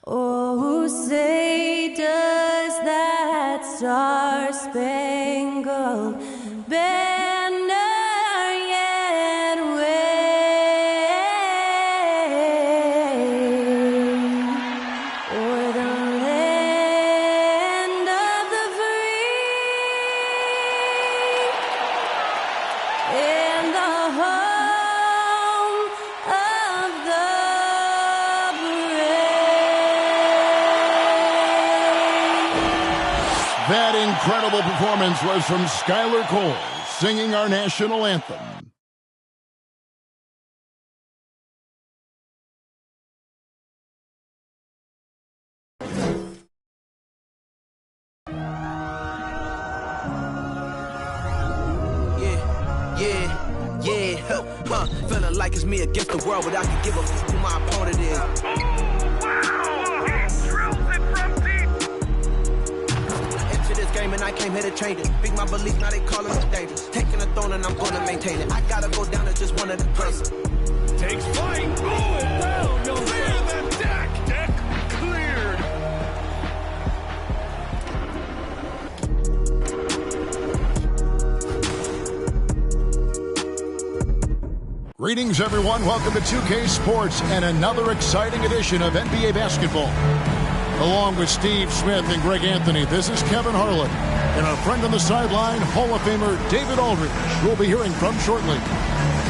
Oh, say does that star-spangled banner yet wave o'er the land of the free and the home of the That incredible performance was from Skylar Cole, singing our national anthem. Feeling like it's me against the world, but I can give a f who my opponent is. And I came here to change it. Big my belief, now they call it dangerous. Taking the throne and I'm gonna maintain it. I gotta go down to just one of the places. Takes flight, going down, no clear the deck. Deck cleared. Greetings, everyone. Welcome to 2K Sports and another exciting edition of NBA basketball. Along with Steve Smith and Greg Anthony, this is Kevin Harlan. And our friend on the sideline, Hall of Famer David Aldridge, who we'll be hearing from shortly.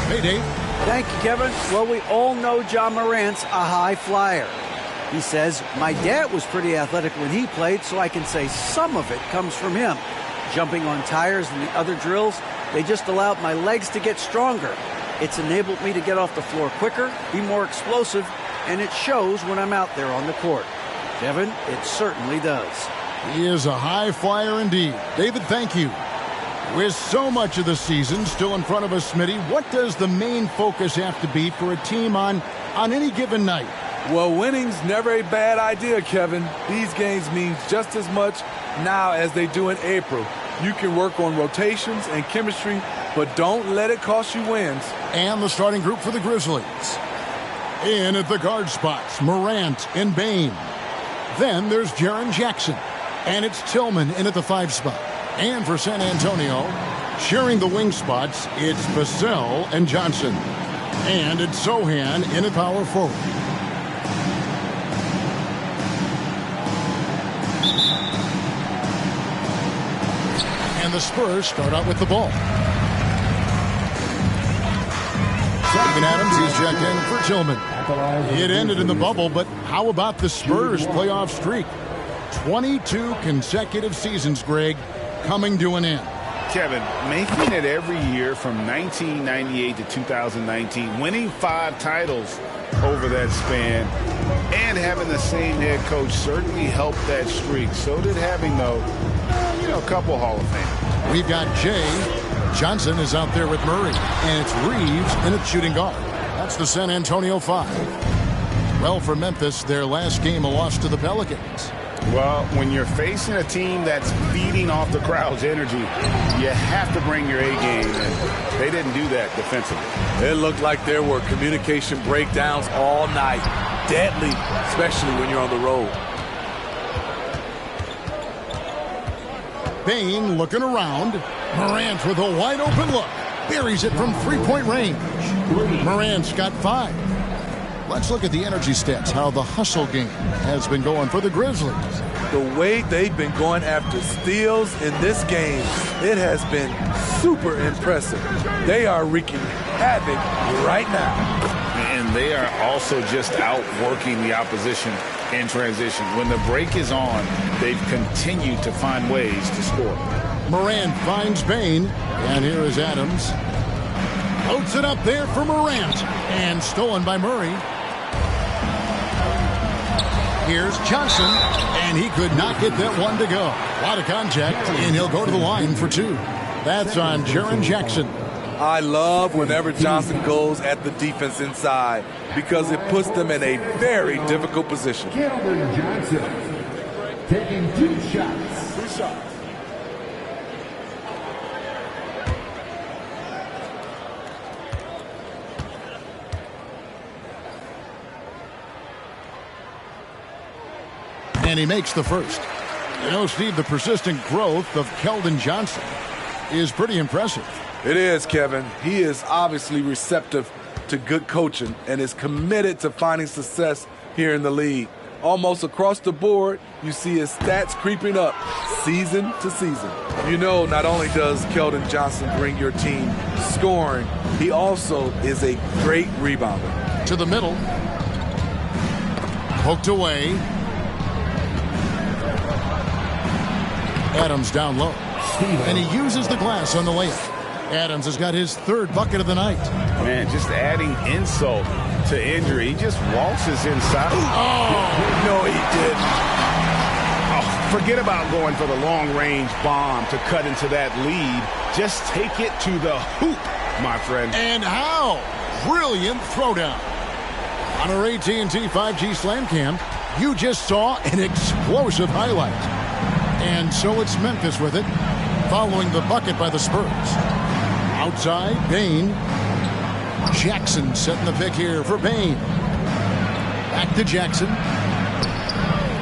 Hey, Dave. Thank you, Kevin. Well, we all know John Morant's a high flyer. He says, my dad was pretty athletic when he played, so I can say some of it comes from him. Jumping on tires and the other drills, they just allowed my legs to get stronger. It's enabled me to get off the floor quicker, be more explosive, and it shows when I'm out there on the court. Kevin, it certainly does. He is a high flyer indeed. David, thank you. With so much of the season still in front of us, Smitty, what does the main focus have to be for a team on any given night? Well, winning's never a bad idea, Kevin. These games mean just as much now as they do in April. You can work on rotations and chemistry, but don't let it cost you wins. And the starting group for the Grizzlies. In at the guard spots, Morant and Bane. Then there's Jaren Jackson. And it's Tillman in at the 5 spot. And for San Antonio, sharing the wing spots, it's Vassell and Johnson. And it's Sohan in at power forward. And the Spurs start out with the ball. Steven Adams, he's checked in for Tillman. It ended in the bubble, but how about the Spurs playoff streak? 22 consecutive seasons, Greg, coming to an end. Kevin, making it every year from 1998 to 2019, winning 5 titles over that span, and having the same head coach certainly helped that streak. So did having, though, a couple Hall of Famers. We've got Jay. Johnson is out there with Murray, and it's Reeves in at shooting guard. That's the San Antonio 5. Well, for Memphis, their last game a loss to the Pelicans. Well, when you're facing a team that's feeding off the crowd's energy, you have to bring your A game, and they didn't do that defensively. It looked like there were communication breakdowns all night. Deadly, especially when you're on the road. Bane looking around. Morant with a wide-open look. Buries it from three-point range. Morant's got 5. Let's look at the energy stats, how the hustle game has been going for the Grizzlies. The way they've been going after steals in this game, it has been super impressive. They are wreaking havoc right now. And they are also just outworking the opposition in transition. When the break is on, they've continued to find ways to score. Morant finds Bane, and here is Adams. Floats it up there for Morant, and stolen by Murray. Here's Johnson, and he could not get that one to go. A lot of contact, and he'll go to the line for 2. That's on Jaren Jackson. I love whenever Johnson goes at the defense inside because it puts them in a very difficult position. Keldon Johnson taking 2 shots. 2 shots. And he makes the first. You know, Steve, the persistent growth of Keldon Johnson is pretty impressive. It is, Kevin. He is obviously receptive to good coaching and is committed to finding success here in the league. Almost across the board, you see his stats creeping up season to season. You know, not only does Keldon Johnson bring your team scoring, he also is a great rebounder. To the middle. Poked away. Adams down low. And he uses the glass on the layup. Adams has got his third bucket of the night. Man, just adding insult to injury. He just waltzes inside. Oh! No, he didn't. Oh, forget about going for the long-range bomb to cut into that lead. Just take it to the hoop, my friend. And how? Brilliant throwdown. On our AT&T 5G Slam Cam, you just saw an explosive highlight. And so it's Memphis with it, following the bucket by the Spurs. Outside, Bain. Jackson setting the pick here for Bain. Back to Jackson.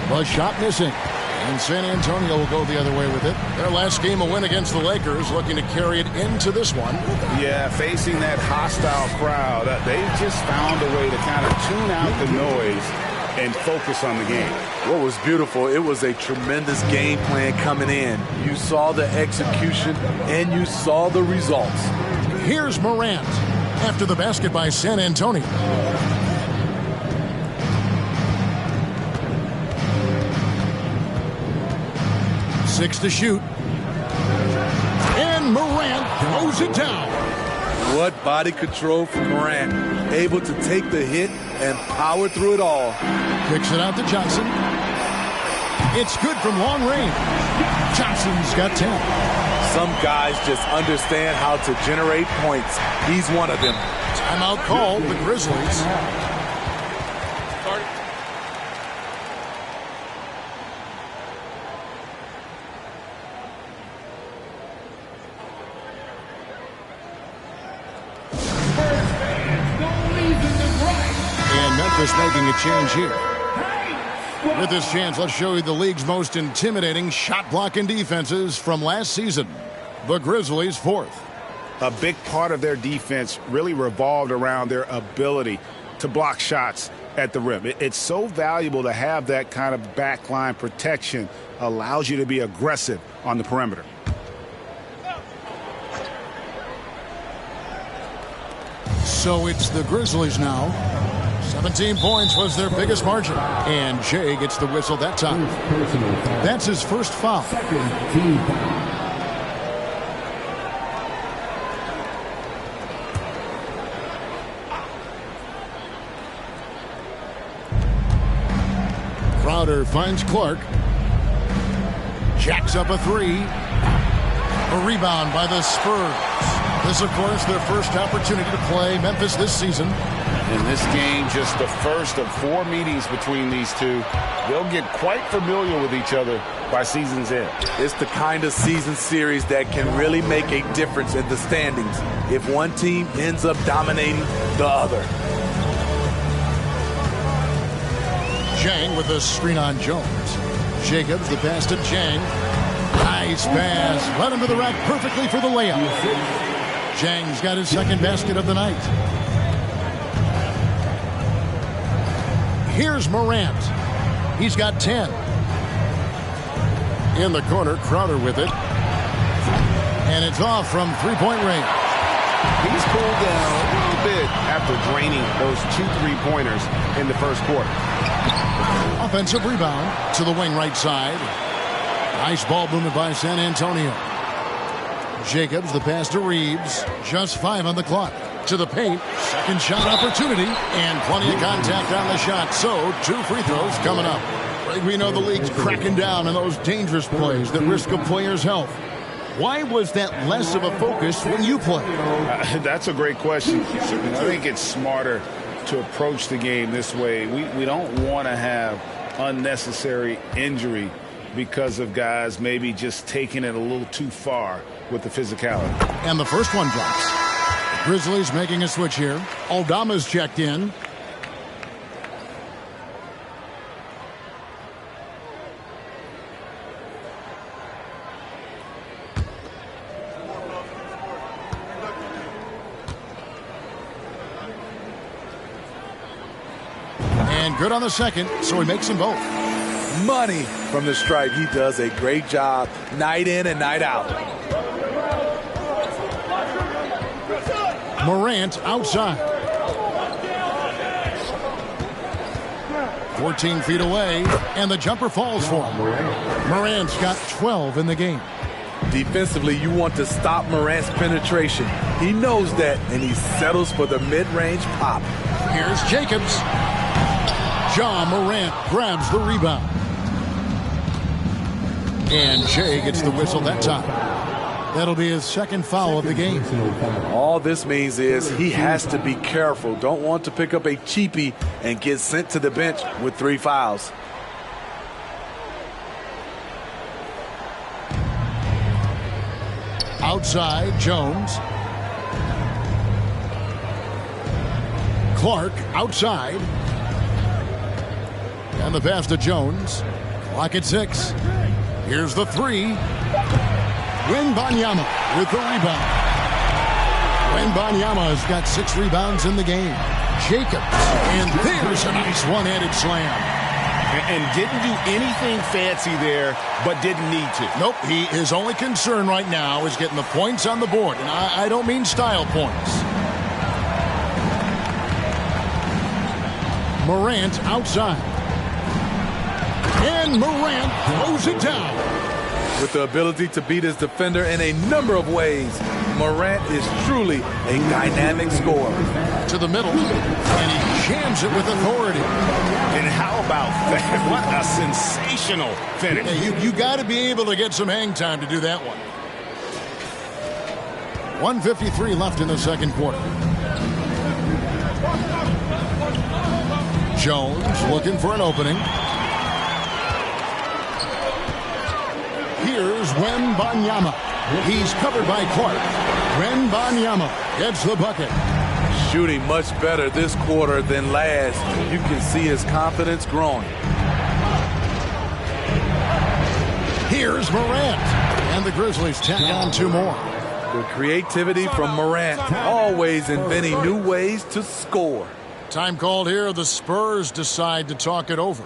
The shot missing. And San Antonio will go the other way with it. Their last game, a win against the Lakers, looking to carry it into this one. Yeah, facing that hostile crowd, they just found a way to kind of tune out the noise and focus on the game. What was beautiful, it was a tremendous game plan coming in. You saw the execution and you saw the results. Here's Morant after the basket by San Antonio. Six to shoot. And Morant throws it down. What body control from Morant. Able to take the hit and power through it all. Kicks it out to Johnson. It's good from long range. Johnson's got 10. Some guys just understand how to generate points. He's one of them. Timeout called, the Grizzlies. And Memphis making a change here. With this chance, let's show you the league's most intimidating shot-blocking defenses from last season. The Grizzlies, fourth. A big part of their defense really revolved around their ability to block shots at the rim. It's so valuable to have that kind of backline protection. Allows you to be aggressive on the perimeter. So it's the Grizzlies now. 17 points was their biggest margin. And Jay gets the whistle that time. That's his first foul. Crowder finds Clark. Jacks up a three. A rebound by the Spurs. This, of course, their first opportunity to play Memphis this season. In this game, just the first of 4 meetings between these two. They'll get quite familiar with each other by season's end. It's the kind of season series that can really make a difference in the standings if one team ends up dominating the other. Jang with a screen on Jones. Jacobs, the pass to Jang. Nice pass. Led him to the rack perfectly for the layup. Jang's got his second basket of the night. Here's Morant. He's got 10. In the corner, Crowder with it. And it's off from three-point range. He's cooled down a little bit after draining those 2 3-pointers in the first quarter. Offensive rebound to the wing right side. Nice ball movement by San Antonio. Jacobs, the pass to Reeves. Just 5 on the clock. To the paint. Second shot opportunity. And plenty of contact on the shot. So 2 free throws coming up. We know the league's cracking down on those dangerous plays that risk a player's health. Why was that less of a focus when you played? That's a great question. I think it's smarter to approach the game this way. We don't want to have unnecessary injury because of guys maybe just taking it a little too far with the physicality. And the first one drops. Grizzlies making a switch here. Aldama's checked in. And good on the second, so he makes them both. Money from the stripe. He does a great job night in and night out. Morant outside. 14 feet away, and the jumper falls for him. Morant's got 12 in the game. Defensively, you want to stop Morant's penetration. He knows that, and he settles for the mid-range pop. Here's Jacobs. Ja Morant grabs the rebound. And Jay gets the whistle that time. That'll be his second foul of the game. All this means is he has to be careful. Don't want to pick up a cheapie and get sent to the bench with 3 fouls. Outside, Jones. Clark outside. And the pass to Jones. Clock at 6. Here's the 3. Wembanyama with the rebound. Wembanyama's got 6 rebounds in the game. Jacobs, and there's a nice one-handed slam. And didn't do anything fancy there, but didn't need to. Nope, his only concern right now is getting the points on the board. And I don't mean style points. Morant outside. And Morant throws it down. With the ability to beat his defender in a number of ways, Morant is truly a dynamic scorer. To the middle, and he jams it with authority. And how about that? What a sensational finish. Yeah, you got to be able to get some hang time to do that one. 1:53 left in the second quarter. Jones looking for an opening. Here's Wembanyama. He's covered by Clark. Wembanyama gets the bucket. Shooting much better this quarter than last. You can see his confidence growing. Here's Morant. And the Grizzlies tack on 2 more. The creativity from Morant, always inventing new ways to score. Time called here. The Spurs decide to talk it over.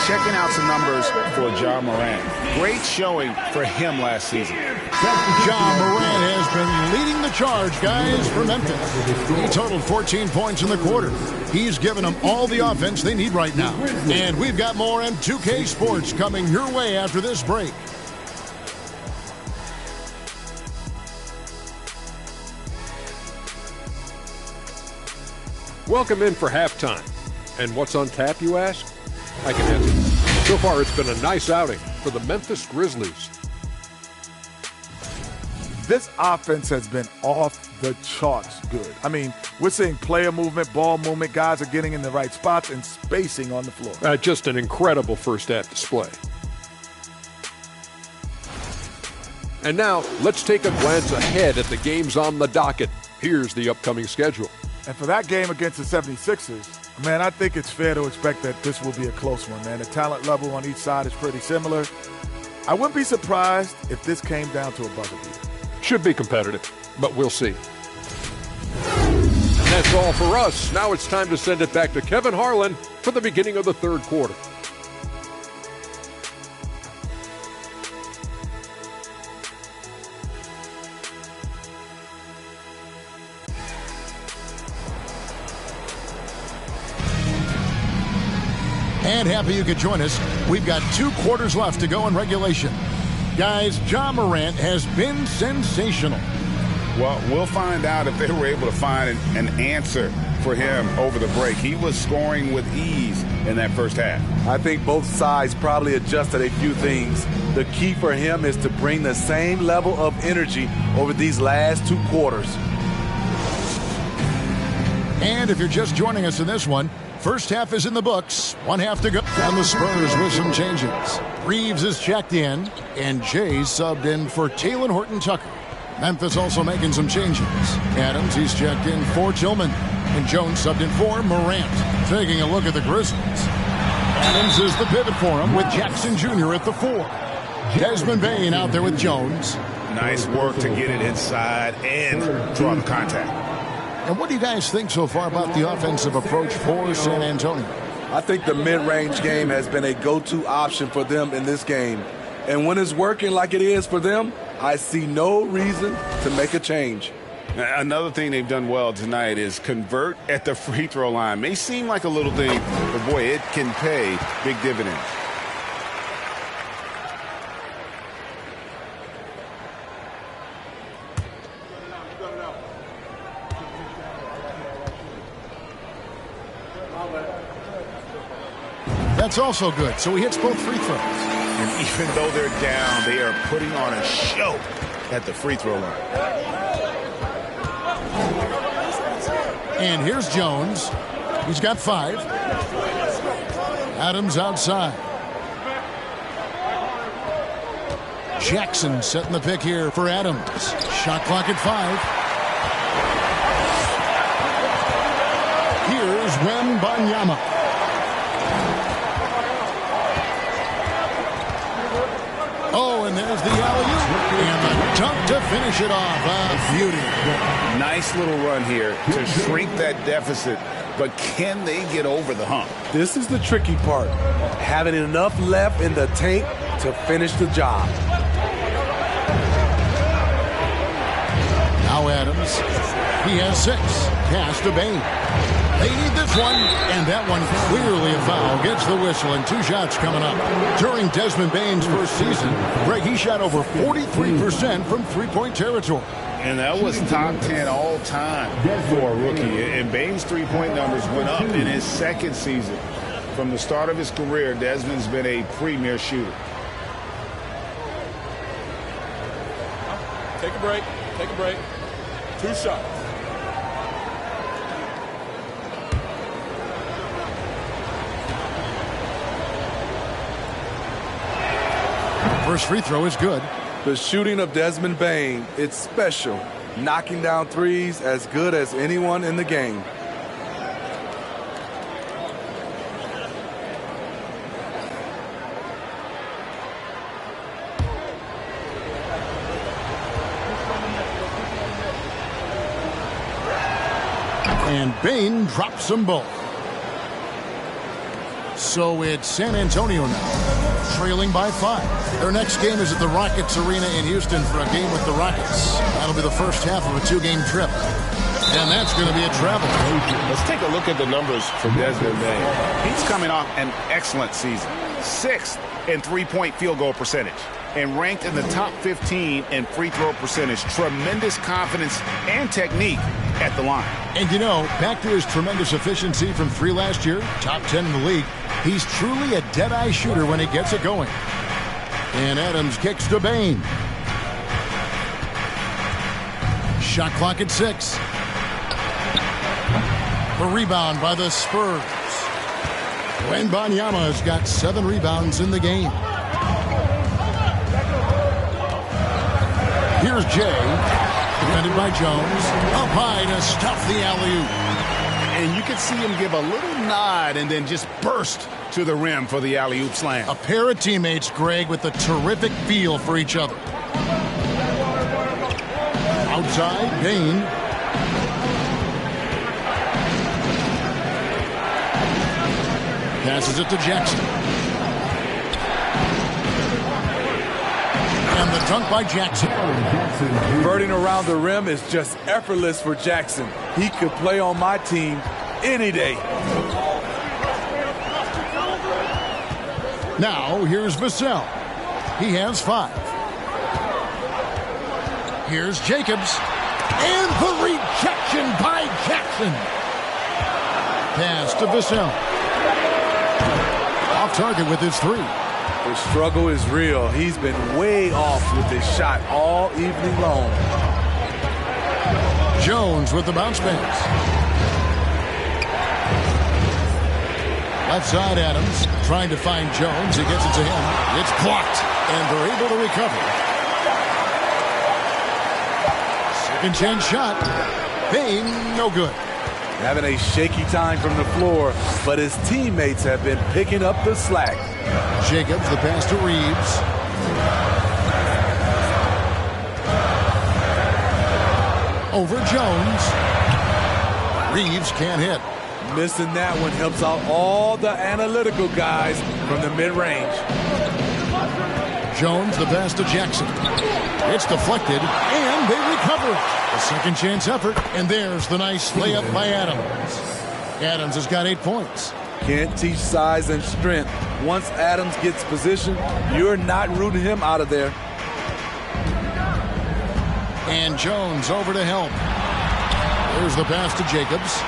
Checking out some numbers for Ja Morant. Great showing for him last season. Ja Morant has been leading the charge, guys, for Memphis. He totaled 14 points in the quarter. He's given them all the offense they need right now. And we've got more M2K Sports coming your way after this break. Welcome in for halftime. And what's on tap, you ask? I can answer. So far, it's been a nice outing for the Memphis Grizzlies. This offense has been off the charts good. I mean, we're seeing player movement, ball movement. Guys are getting in the right spots and spacing on the floor. Just an incredible first-half display. And now, let's take a glance ahead at the games on the docket. Here's the upcoming schedule. And for that game against the 76ers, man, I think it's fair to expect that this will be a close one, man. The talent level on each side is pretty similar. I wouldn't be surprised if this came down to a buzzer beater. Should be competitive, but we'll see. And that's all for us. Now it's time to send it back to Kevin Harlan for the beginning of the third quarter. And happy you could join us. We've got 2 quarters left to go in regulation. Guys, Ja Morant has been sensational. Well, we'll find out if they were able to find an answer for him over the break. He was scoring with ease in that first half. I think both sides probably adjusted a few things. The key for him is to bring the same level of energy over these last 2 quarters. And if you're just joining us in this one, First half is in the books. 1 half to go. And the Spurs with some changes. Reeves is checked in, and Jay subbed in for Taylor Horton-Tucker. Memphis also making some changes. Adams, he's checked in for Tillman. And Jones subbed in for Morant. Taking a look at the Grizzlies. Adams is the pivot for him with Jackson Jr. at the 4. Desmond Bain out there with Jones. Nice work to get it inside and draw the contact. And what do you guys think so far about the offensive approach for San Antonio? I think the mid-range game has been a go-to option for them in this game. And when it's working like it is for them, I see no reason to make a change. Another thing they've done well tonight is convert at the free throw line. May seem like a little thing, but boy, it can pay big dividends. That's also good. So he hits both free throws. And even though they're down, they are putting on a show at the free throw line. And here's Jones. He's got 5. Adams outside. Jackson setting the pick here for Adams. Shot clock at 5. Here's Wembanyama. Oh, and there's the alley-oop. And the dunk to finish it off. Beauty. Nice little run here to shrink that deficit, but can they get over the hump? This is the tricky part. Having enough left in the tank to finish the job. Now Adams. He has 6. Pass to Bain. They need this one, and that one clearly a foul. Gets the whistle, and 2 shots coming up. During Desmond Bain's first season, Greg, he shot over 43% from three-point territory. And that was top 10 all time for a rookie. And Bain's three-point numbers went up in his second season. From the start of his career, Desmond's been a premier shooter. Take a break. Take a break. 2 shots. First free throw is good. The shooting of Desmond Bain, it's special. Knocking down threes as good as anyone in the game. And Bain drops them both. So it's San Antonio now, trailing by 5. Their next game is at the Rockets Arena in Houston for a game with the Rockets. That'll be the first half of a 2-game trip. And that's going to be a travel. Let's take a look at the numbers for Desmond Bain. He's coming off an excellent season. 6th in three-point field goal percentage. And ranked in the top 15 in free throw percentage. Tremendous confidence and technique at the line. And you know, back to his tremendous efficiency from 3 last year, top 10 in the league, he's truly a dead-eye shooter when he gets it going. And Adams kicks to Bain. Shot clock at 6. The rebound by the Spurs. Wembanyama has got 7 rebounds in the game. Here's Jay, defended by Jones, up high to stuff the alley-oop. And you can see him give a little nod and then just burst to the rim for the alley-oop slam. A pair of teammates, Greg, with a terrific feel for each other. Outside, Bain. Passes it to Jackson. And the dunk by Jackson. Converting around the rim is just effortless for Jackson. He could play on my team any day. Now, here's Vassell. He has 5. Here's Jacobs. And the rejection by Jackson. Pass to Vassell. Off target with his 3. The struggle is real. He's been way off with his shot all evening long. Jones with the bounce pass. Outside Adams, trying to find Jones. He gets it to him. It's blocked, and they're able to recover. Second chance shot. Bain, no good. Having a shaky time from the floor, but his teammates have been picking up the slack. Jacobs, the pass to Reeves. Over Jones. Reeves can't hit. Missing that one helps out all the analytical guys from the mid-range. Jones, the pass to Jackson. It's deflected, and they recover it. A second chance effort, and there's the nice layup by Adams. Adams has got 8 points. Can't teach size and strength. Once Adams gets position, you're not rooting him out of there. And Jones over to help. There's the pass to Jacobs.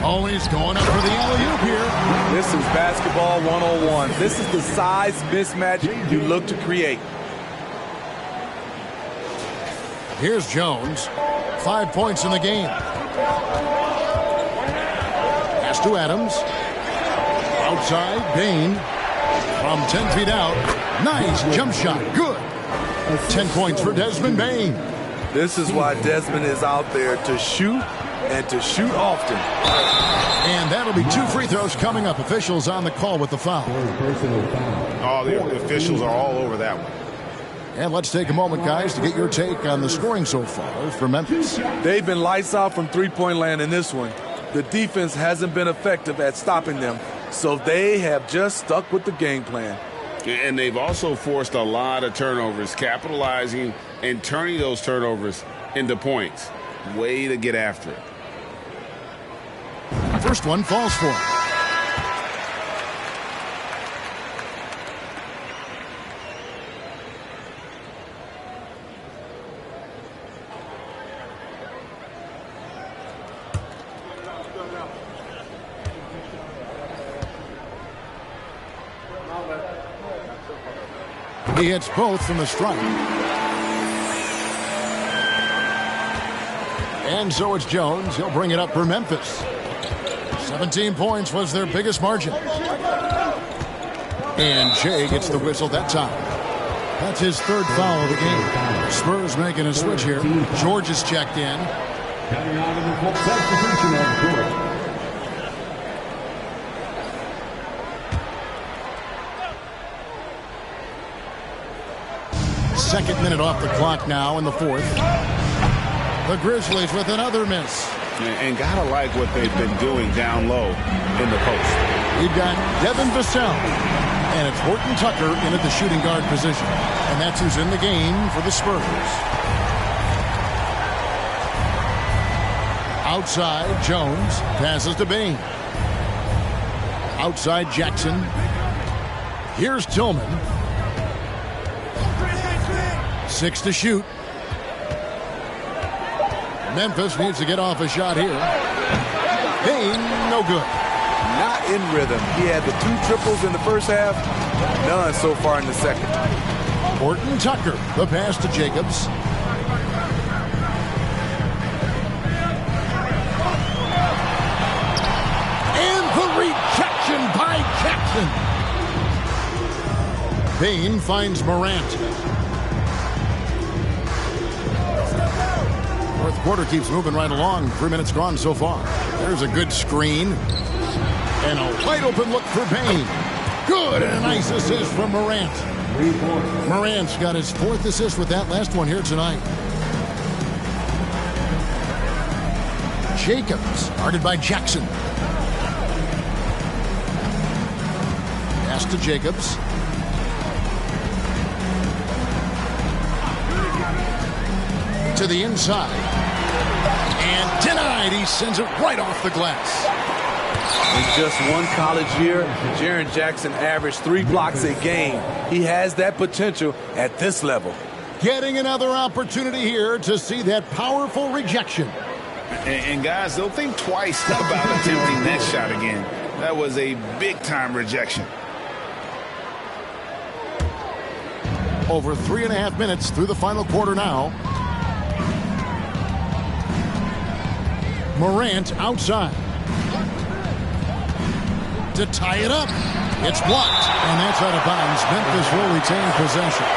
Oh, he's going up for the alley-oop here. This is basketball 101. This is the size mismatch you look to create. Here's Jones. 5 points in the game. Pass to Adams. Outside, Bain. From 10 feet out. Nice jump shot. Good. 10 points for Desmond Bain. This is why Desmond is out there to shoot and to shoot often. And that'll be 2 free throws coming up. Officials on the call with the foul. Oh, the officials are all over that one. And let's take a moment, guys, to get your take on the scoring so far for Memphis. They've been lights out from three-point land in this one. The defense hasn't been effective at stopping them, so they have just stuck with the game plan. And they've also forced a lot of turnovers, capitalizing and turning those turnovers into points. Way to get after it. First one falls for him. He hits both from the stripe. And so it's Jones. He'll bring it up for Memphis. 17 points was their biggest margin. And Jay gets the whistle that time. That's his 3rd foul of the game. Spurs making a switch here. George is checked in. Coming out of the substitution on the court. Second minute off the clock now in the 4th. The Grizzlies with another miss. And gotta like what they've been doing down low in the post. We've got Devin Vassell. And it's Horton Tucker in at the shooting guard position. And that's who's in the game for the Spurs. Outside, Jones passes to Bain. Outside, Jackson. Here's Tillman. 6 to shoot. Memphis needs to get off a shot here. Bain, no good. Not in rhythm. He had the 2 triples in the first half, none so far in the second. Horton Tucker, the pass to Jacobs. And the rejection by Jackson. Bain finds Morant. 4th quarter keeps moving right along. 3 minutes gone so far. There's a good screen. And a wide open look for Bain. Good, and a nice assist from Morant. Morant's got his 4th assist with that last one here tonight. Jacobs, guarded by Jackson. Pass to Jacobs. To the inside. And denied. He sends it right off the glass. In just one college year, Jaren Jackson averaged 3 blocks a game. He has that potential at this level. Getting another opportunity here to see that powerful rejection. And guys, they'll think twice about attempting that shot again. That was a big-time rejection. Over 3.5 minutes through the final quarter now. Morant outside. To tie it up. It's blocked, and that's out of bounds. Memphis will retain possession.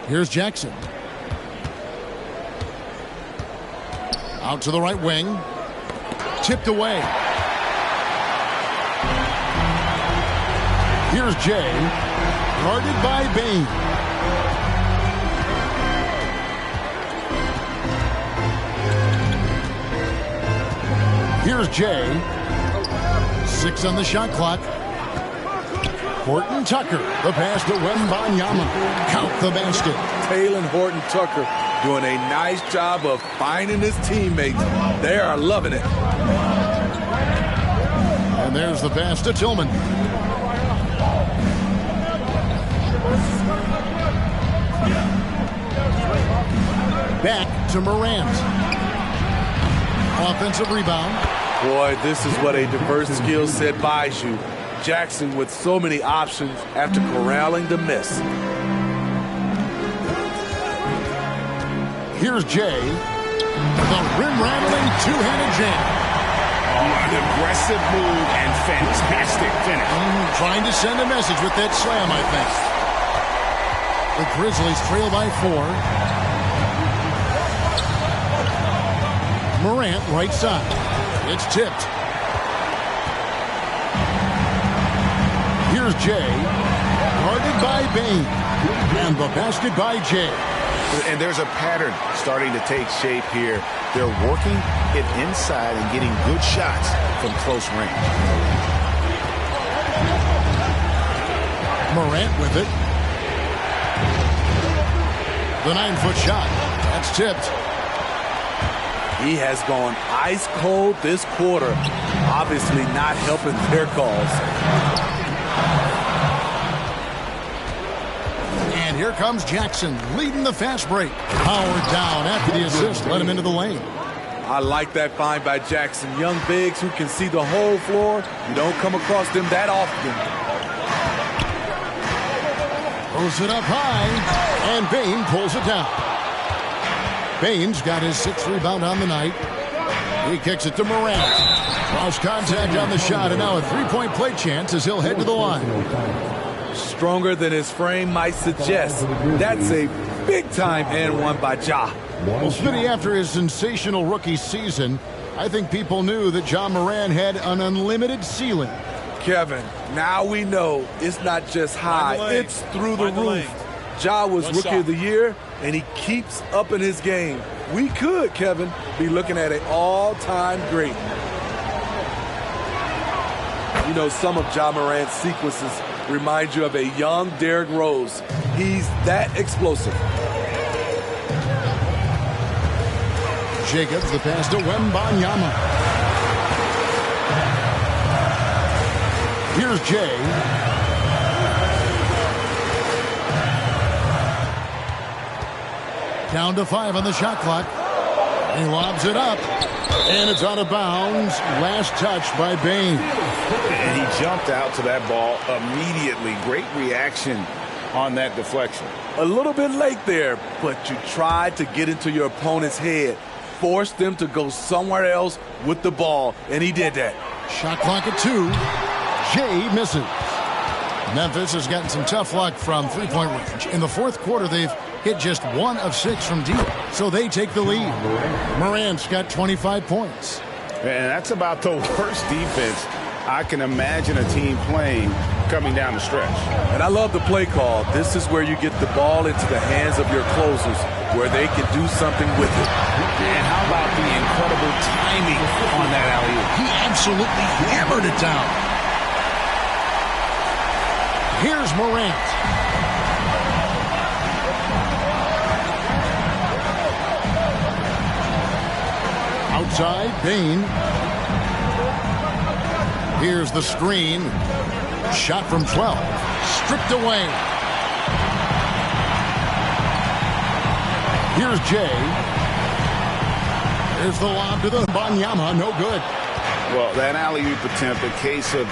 Here's Jackson. Out to the right wing. Tipped away. Here's Jay. Guarded by Bain. Here's Jay. 6 on the shot clock. Horton Tucker, the pass to Wembanyama. Count the basket. Taylor Horton Tucker doing a nice job of finding his teammates. They are loving it. And there's the pass to Tillman. Back to Morant. Offensive rebound. Boy, this is what a diverse skill set buys you. Jackson with so many options after corralling the miss. Here's Jay. The rim-rattling two-handed jam. Oh, an aggressive move and fantastic finish. Trying to send a message with that slam, I think. The Grizzlies trail by 4. Morant right side. It's tipped. Here's Jay, guarded by Bain, and the basket by Jay. And there's a pattern starting to take shape here. They're working it inside and getting good shots from close range. Morant with it. The 9-foot shot. That's tipped. He has gone ice cold this quarter, obviously not helping their cause. And here comes Jackson, leading the fast break. Powered down after the assist, let him into the lane. I like that find by Jackson. Young bigs who can see the whole floor. You don't come across them that often. Throws it up high, and Bain pulls it down. Bain's got his 6th rebound on the night. He kicks it to Morant. Cross contact on the shot, and now a 3-point play chance as he'll head to the line. Stronger than his frame might suggest. That's a big-time and one by Ja. Well, Smitty, after his sensational rookie season, I think people knew that Ja Morant had an unlimited ceiling. Kevin, now we know it's not just high, it's through the roof. Ja was Rookie of the Year, and he keeps upping his game. We could, Kevin, be looking at an all-time great. You know, some of Ja Morant's sequences remind you of a young Derrick Rose. He's that explosive. Jacobs, the pass to Wembanyama. Here's Jay. Down to 5 on the shot clock. He lobs it up. And it's out of bounds. Last touch by Bain. And he jumped out to that ball immediately. Great reaction on that deflection. A little bit late there, but you tried to get into your opponent's head. Force them to go somewhere else with the ball, and he did that. Shot clock at 2. Jay misses. Memphis has gotten some tough luck from three-point range. In the fourth quarter, they've hit just 1 of 6 from deep, so they take the lead. Morant's got 25 points. And that's about the worst defense I can imagine a team playing coming down the stretch. And I love the play call. This is where you get the ball into the hands of your closers, where they can do something with it. And how about the incredible timing on that alley-oop? He absolutely hammered it down. Here's Morant. Outside, Bain. Here's the screen. Shot from 12. Stripped away. Here's Jay. There's the lob to the Banyama. No good. Well, that alley-oop attempt, a case of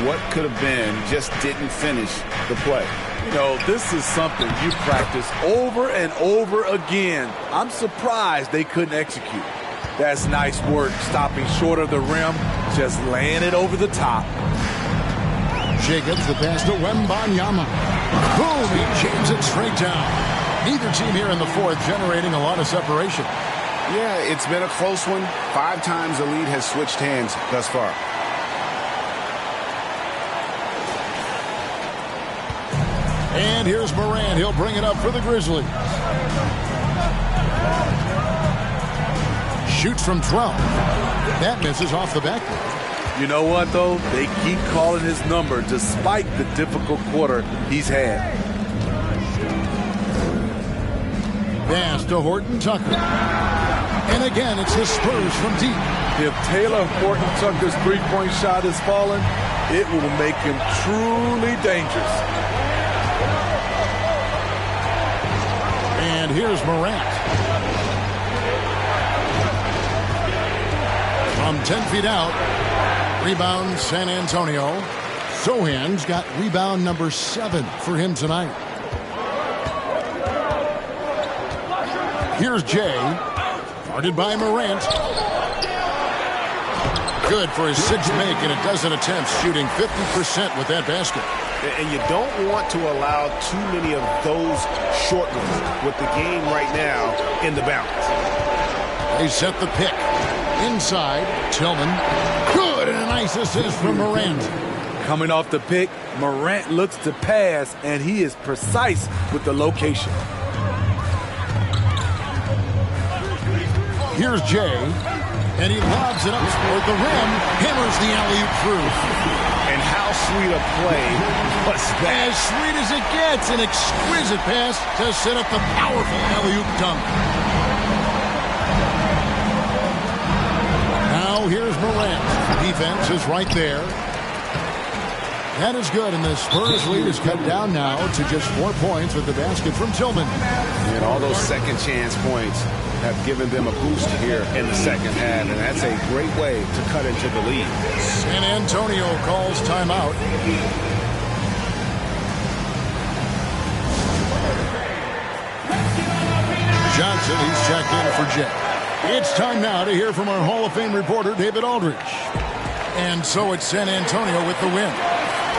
what could have been, just didn't finish the play. You know, this is something you practice over and over again. I'm surprised they couldn't execute. That's nice work, stopping short of the rim, just laying it over the top. Jacobs, the pass to Wembanyama. Boom, he jams it straight down. Neither team here in the fourth generating a lot of separation. Yeah, it's been a close one. 5 times the lead has switched hands thus far. And here's Morant. He'll bring it up for the Grizzlies. Shoots from 12. That misses off the backboard. You know what, though? They keep calling his number despite the difficult quarter he's had. Pass to Horton Tucker. And again, it's the Spurs from deep. If Taylor Horton Tucker's three-point shot is falling, it will make him truly dangerous. And here's Morant. From 10 feet out, rebound San Antonio. Sohan's got rebound number 7 for him tonight. Here's Jay, guarded by Morant. Good for his 6th make in a dozen attempts, shooting 50% with that basket. And you don't want to allow too many of those short ones with the game right now in the balance. They set the pick. Inside, Tillman. Good, and a nice assist from Morant. Coming off the pick, Morant looks to pass, and he is precise with the location. Here's Jay, and he lobs it up toward the rim, hammers the alley-oop through. And how sweet a play was that? As sweet as it gets, an exquisite pass to set up the powerful alley-oop dunk. Now here's Morant. Defense is right there. That is good, and the Spurs lead is cut down now to just 4 points with the basket from Tillman. And all those second chance points have given them a boost here in the second half, and that's a great way to cut into the lead. San Antonio calls timeout. Johnson, he's checked in for Jay. It's time now to hear from our Hall of Fame reporter, David Aldridge. And so it's San Antonio with the win.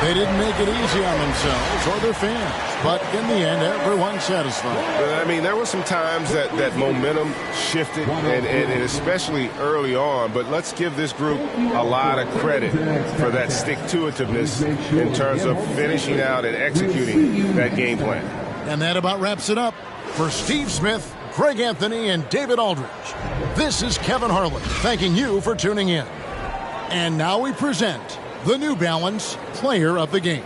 They didn't make it easy on themselves or their fans, but in the end, everyone's satisfied. I mean, there were some times that momentum shifted, and especially early on, but let's give this group a lot of credit for that stick-to-itiveness in terms of finishing out and executing that game plan. And that about wraps it up. For Steve Smith, Craig Anthony, and David Aldridge, this is Kevin Harlan thanking you for tuning in. And now we present the New Balance Player of the Game.